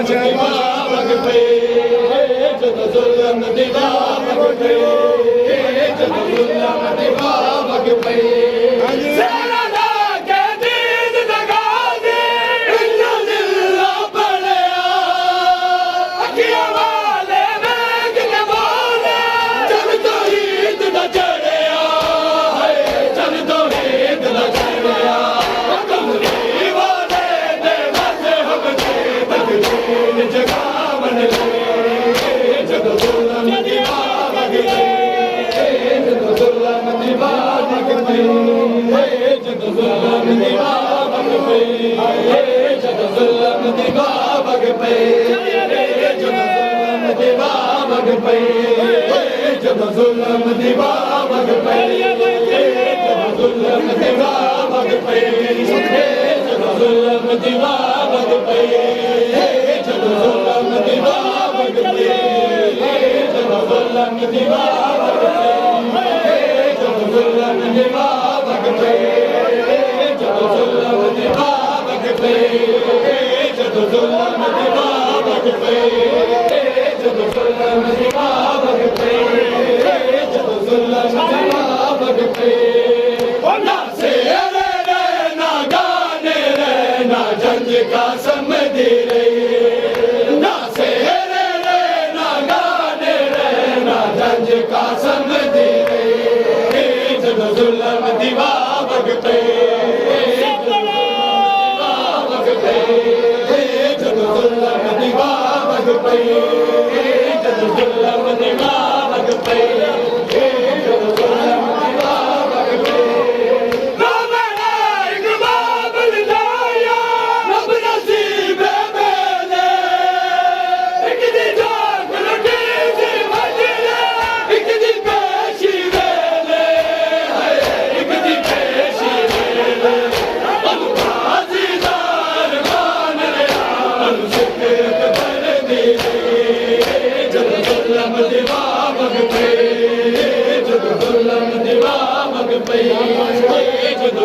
bug पे जद जुल्म दिवा बग पे जद जुल्म दिवा बग पे जब जुल्म दिवा बग पे जब जुल्म दिवा बग पे जब जुल्म दिवा बग पे जब जुल्म दिवा बग पे जब जुल्म दिवा बग पे जब जुल्म दिवा बग पे जब जुल्म दिवा बग पे जब जुल्म दिवा बग पे जब जुल्म दिवा बग पे जब जुल्म दिवा बग पे ना शेर रे ना गाने रे ना जंग का समझी रे ना शेर रे ना गाने रे ना जंग का समझी रे जब जुल्म दिवा बग पे जब जुल्म दिवा बग पे जब जुल्म दिवा बग पे जब जुल्म दिवा बग पे रबना एक बाबल लाया रब नसीब मेले एक दी जाग लगे सी मजले एक दी पेशी वेले एक दी पेशी वेले अल्लाह मान रे अनुशक्र कर दे जब जुल्म दिवा बग पे जब जुल्म दिवा बग पे जब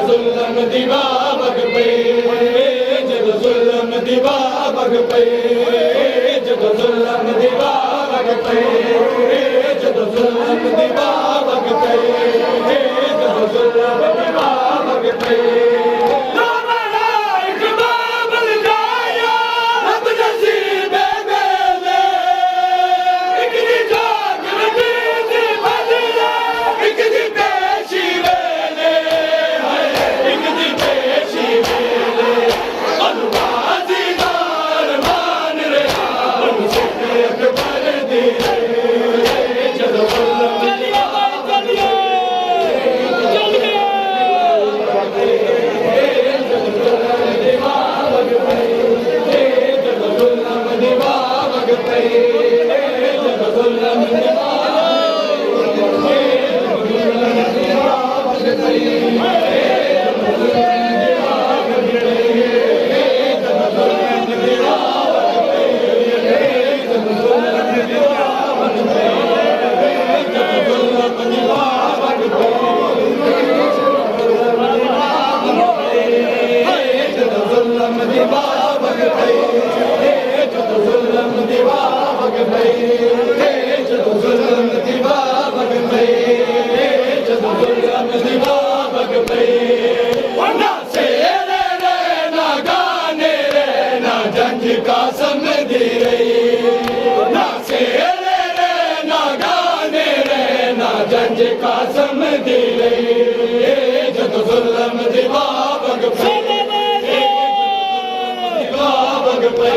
जुल्म दिवा बग पे जब जुल्म दिवा बग पे जब जुल्म दिवा बग पे जब जुल्म दिवा बग पे जब जुल्म दिवा बग पे का समझी रे ना शेर रे ना गाने रे ना जंज का समझी रे जब जुल्म दिवा बग पे दिवा बग पे